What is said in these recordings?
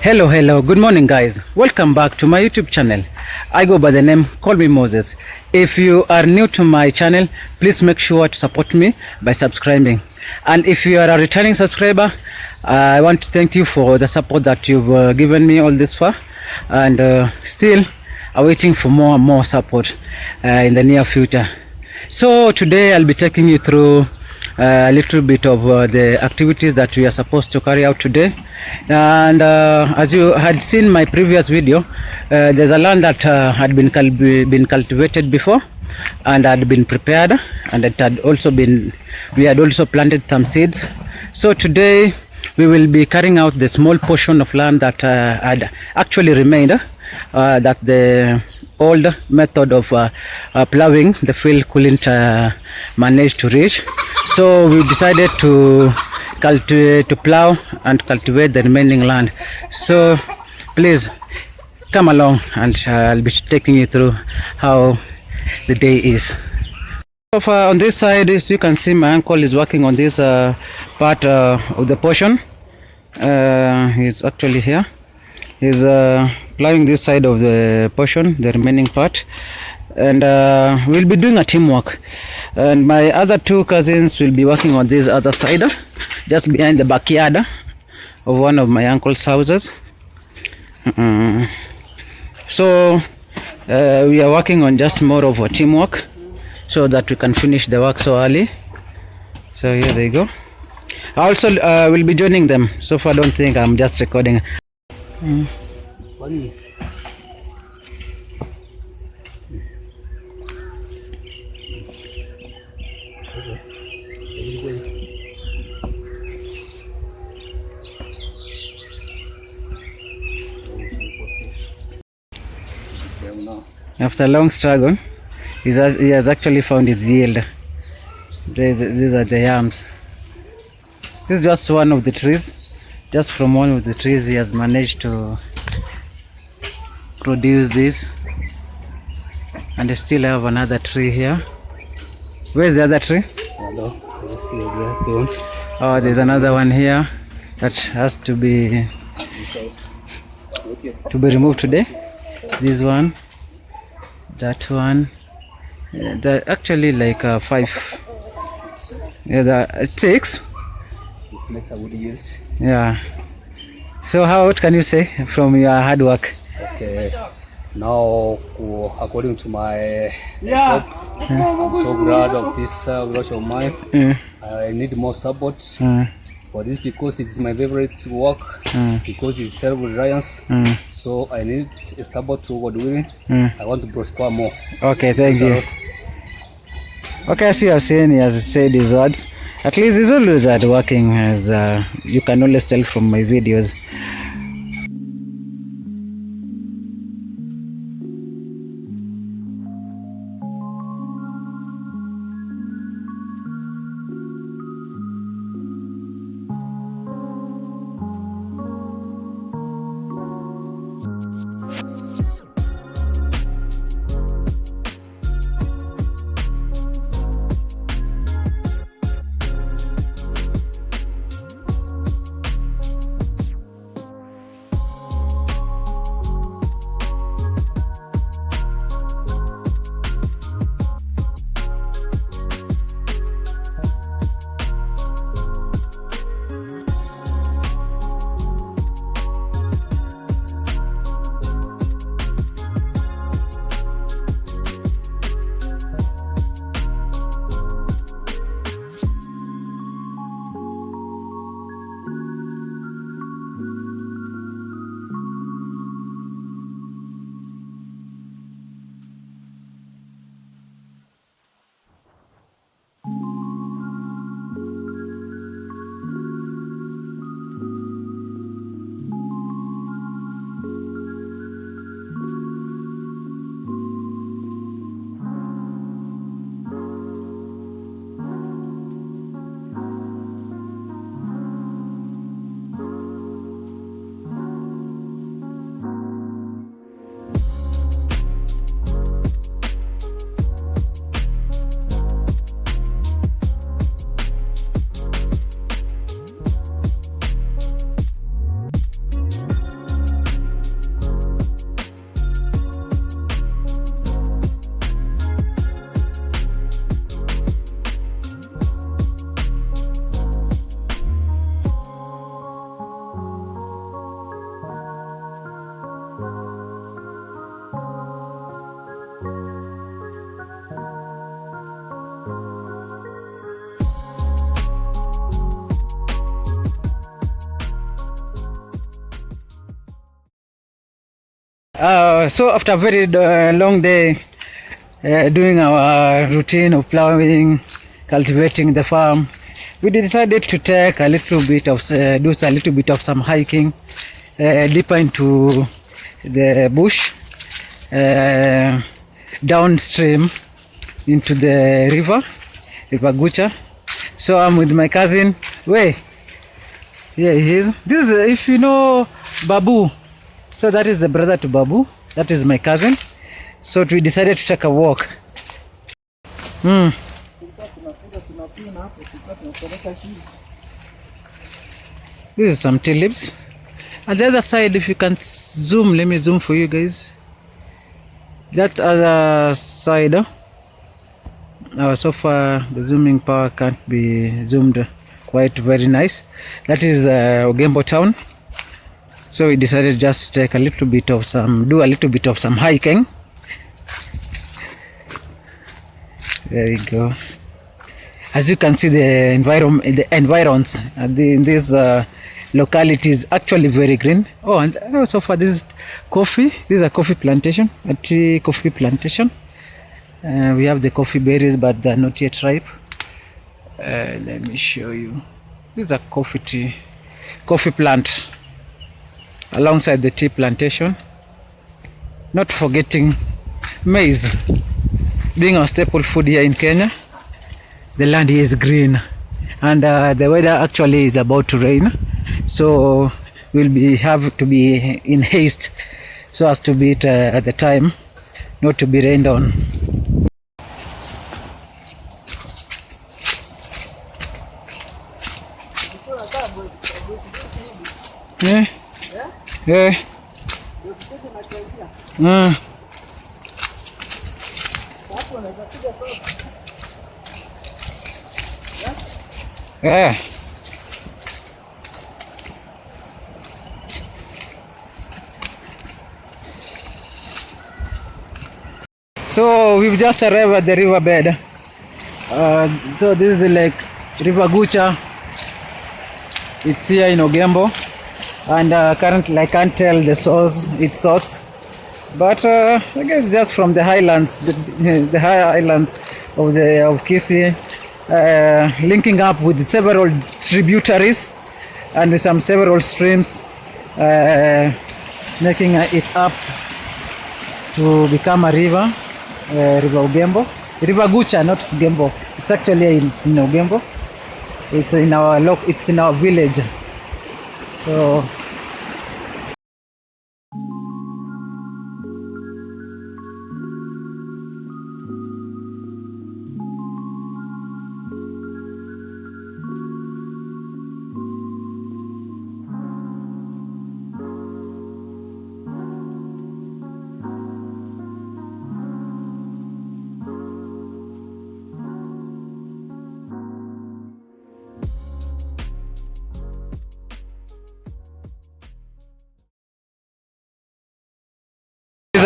Hello, good morning guys. Welcome back to my YouTube channel. I go by the name Call Me Moses. If you are new to my channel, please make sure to support me by subscribing. And if you are a returning subscriber, I want to thank you for the support that you've given me all this far, and still awaiting for more and more support in the near future. So today I'll be taking you through a little bit of the activities that we are supposed to carry out today. And as you had seen my previous video, there's a land that had been cultivated before and had been prepared, and it had also been, we had also planted some seeds. So today we will be carrying out the small portion of land that had actually remained, that the old method of ploughing the field couldn't manage to reach. So we decided to plough and cultivate the remaining land. So please come along, and I'll be taking you through how the day is. So on this side, as you can see, my uncle is working on this part of the portion. He's actually here. He's ploughing this side of the portion, the remaining part, and we'll be doing a teamwork. And my other two cousins will be working on this other side, just behind the backyard of one of my uncle's houses. So we are working on just more of a teamwork so that we can finish the work so early. So here they go. I also will be joining them. So far, don't think I'm just recording. After a long struggle, he has actually found his yield. These are the yams. This is just one of the trees. Just from one of the trees, he has managed to produce this. And I still have another tree here. Where's the other tree? Oh, there's another one here that has to be removed today. This one, that one. They're actually like 5. Yeah, the 6. This makes a good yield. Yeah. So what can you say from your hard work? Okay. Now, according to my job, I'm so glad of this rush of mine. I need more support for this because it is my favorite work, because it's self-reliance. So I need a support to what doing. I want to prosper more. Okay, thank you. Okay, as you have seen, he has said his words. At least he's always at working, as you can always tell from my videos. So after a very long day doing our routine of plowing, cultivating the farm, we decided to take a little bit of do a little bit of some hiking deeper into the bush, downstream into the river Gucha. So I'm with my cousin. Wait, yeah, he is. This is, if you know Babu, so that is the brother to Babu. That is my cousin. So we decided to take a walk. This is some tea leaves. On the other side, if you can zoom, let me zoom for you guys. That other side, so far the zooming power can't be zoomed quite very nice. That is Ogembo town. So we decided just to take a little bit of do a little bit of some hiking. There we go. As you can see, the environs in these localities actually very green. Oh, and so far this is coffee. This is a coffee plantation, a tea coffee plantation. We have the coffee berries, but they're not yet ripe. Let me show you. This is a coffee plant alongside the tea plantation. Not forgetting maize, being a staple food here in Kenya. The land here is green, and the weather actually is about to rain, so we'll have to be in haste so as to be at the time, not to be rained on. Yeah. Yeah. Yeah. So we've just arrived at the riverbed. So this is like River Gucha. It's here in Ogembo, and currently I can't tell its source, but I guess just from the highlands, the higher highlands of Kisii, linking up with several tributaries and with several streams, making it up to become a river, River Ogembo, River Gucha, not Ogembo. It's actually in Ogembo. It's in our village. So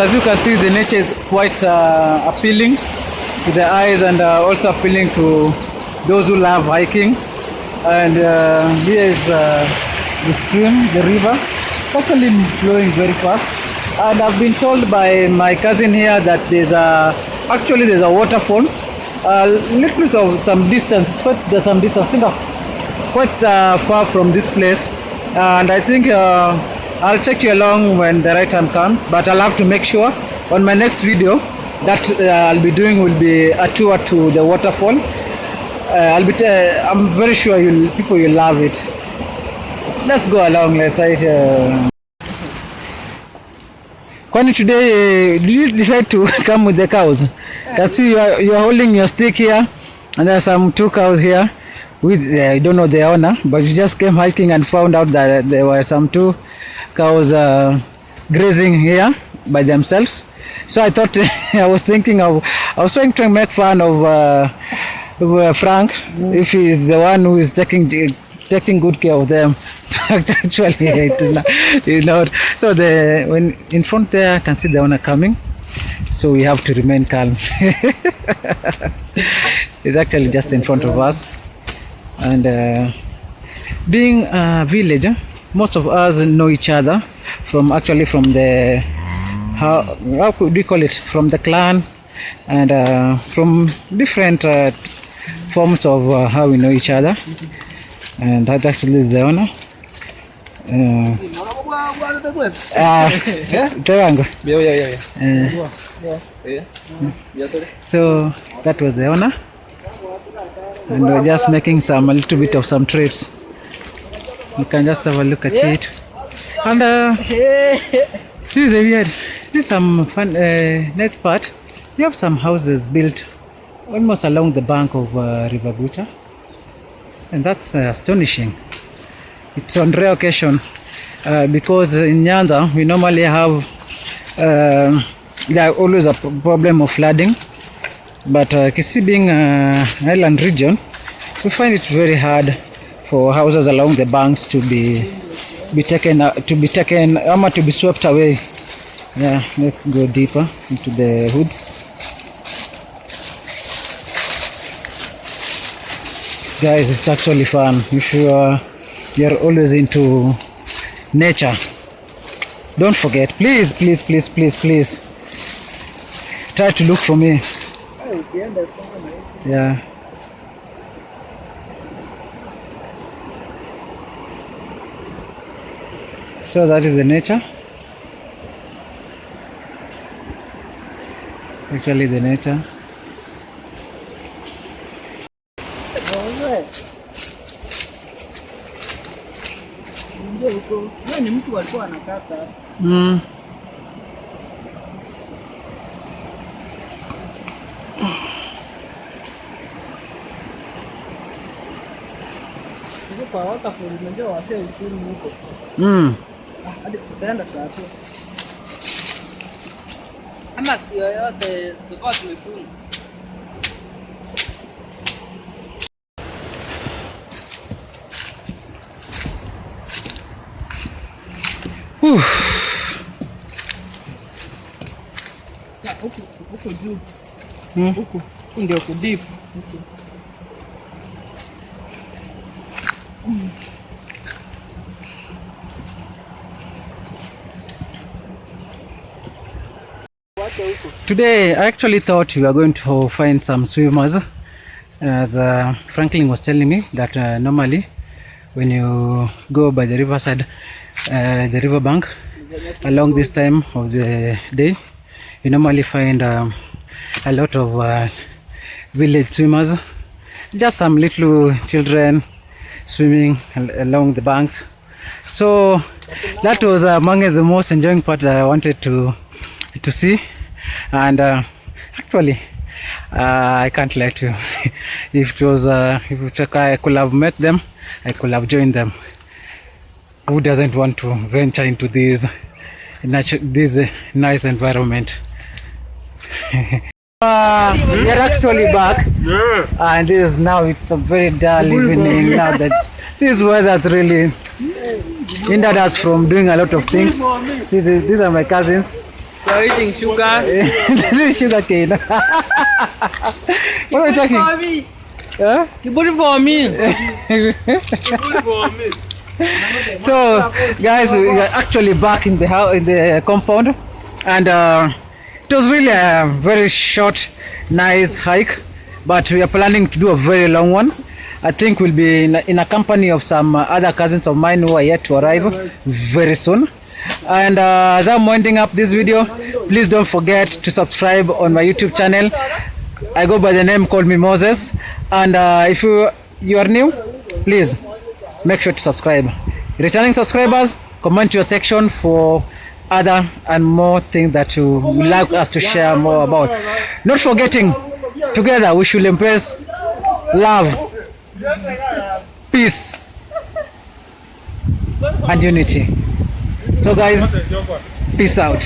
as you can see, the nature is quite appealing to the eyes, and also appealing to those who love hiking. And here is the stream, the river. It's actually flowing very fast. And I've been told by my cousin here that there's a waterfall, little of some distance. There's some distance, quite far from this place. And I think I'll take you along when the right time comes, but I'll have to make sure on my next video that I'll be doing will be a tour to the waterfall. I'm very sure people will love it. Let's go along. Let's say. Kwani today do you decide to come with the cows? Can see you're holding your stick here, and there are some 2 cows here. I don't know the owner, but we just came hiking and found out that there were some 2 cows grazing here by themselves. So I thought I was trying to make fun of Frank, if he is the one who is taking good care of them. Actually, it's not. So when in front there, I can see the owner coming. So we have to remain calm. It's actually just in front of us, and being a village, most of us know each other from the how could we call it, from the clan, and from different forms of how we know each other. And that actually is the owner. So that was the owner, and we're just making a little bit of some trips. You can just have a look at it. And this is a weird, this is some fun, nice part. You have some houses built almost along the bank of River Gucha, and that's astonishing. It's on rare occasion because in Nyanza we normally have there are always a problem of flooding, but Kisii being an island region, we find it very hard for houses along the banks to be taken to be swept away. Yeah, let's go deeper into the woods. Guys, it's actually fun if you're always into nature. Don't forget, please try to look for me. Yeah. So that is the nature. Actually the nature. Ama siku yoyote tulikuwa tumefunga. Huku juu. Huku ndio kudip. Today I actually thought we were going to find some swimmers, as Franklin was telling me that normally when you go by the riverside, the riverbank along this time of the day, you normally find a lot of village swimmers, just some little children swimming along the banks. So that was among the most enjoying part that I wanted to see. And actually I can't lie to you. If I could have met them, I could have joined them. Who doesn't want to venture into this nice environment? We are actually back, and it's a very dull evening now that this weather's really hindered us from doing a lot of things. See, these are my cousins. You're eating sugar. This is sugar cane. What are you talking? For me. Huh? You put it for me. So, guys, we are actually back in the compound, and it was really a very short, nice hike, but we are planning to do a very long one. I think we'll be in a company of some other cousins of mine who are yet to arrive very soon. And as I'm winding up this video, please don't forget to subscribe on my YouTube channel. I go by the name Call Me Moses, and if you are new, please make sure to subscribe. Returning subscribers, comment your section for other and more things that you would like us to share more about. Not forgetting, together we should embrace love, peace and unity. So guys, peace out.